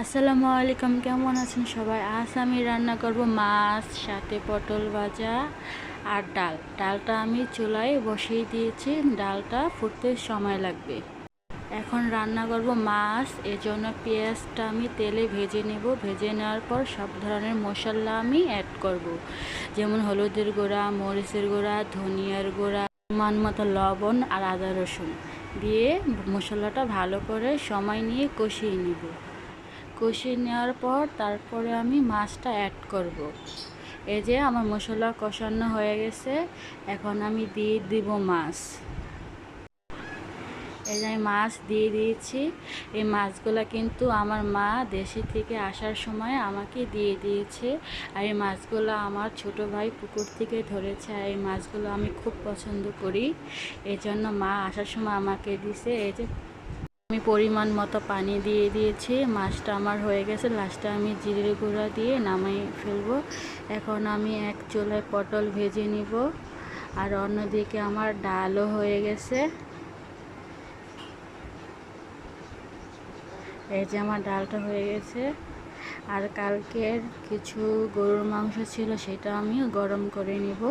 আসসালামু আলাইকুম, কেমন আছেন সবাই? আজ আমি রান্না করব মাছ সাথে পটল ভাজা আর ডালটা আমি চুলায় বসিয়ে দিয়েছি। ডালটা ফুটতে সময় লাগবে। এখন রান্না করব মাছ, এজন্য পেঁয়াজটা আমি তেলে ভেজে নেব। ভেজে নেওয়ার পর সব ধরনের মশলা আমি অ্যাড করব, যেমন হলুদের গুঁড়া, মরিচের গুঁড়া, ধনিয়ার গুঁড়া, মান মতো লবণ আর আদা রসুন দিয়ে মশলাটা ভালো করে সময় নিয়ে কষিয়ে নেব। কষিয়ে নেওয়ার পর তারপরে আমি মাছটা অ্যাড করব। এই যে আমার মশলা কষানো হয়ে গেছে, এখন আমি দিয়ে দিব মাছ। এই যে আমি মাছ দিয়ে দিয়েছি। এই মাছগুলো কিন্তু আমার মা দেশে থেকে আসার সময় আমাকে দিয়ে দিয়েছে। আর এই মাছগুলো আমার ছোট ভাই পুকুর থেকে ধরেছে। আর এই মাছগুলো আমি খুব পছন্দ করি, এই জন্য মা আসার সময় আমাকে দিয়েছে। এই যে আমি পরিমাণ মতো পানি দিয়ে দিয়েছি। মাছটা আমার হয়ে গেছে। লাস্টে আমি জিরে গুঁড়া দিয়ে নামাই ফেলবো। এখন আমি এক চুলায় পটল ভেজে নিব, আর অন্যদিকে আমার ডালও হয়ে গেছে। এই যে আমার ডালটা হয়ে গেছে। আর কালকের কিছু গরুর মাংস ছিল, সেটা আমি গরম করে নিব।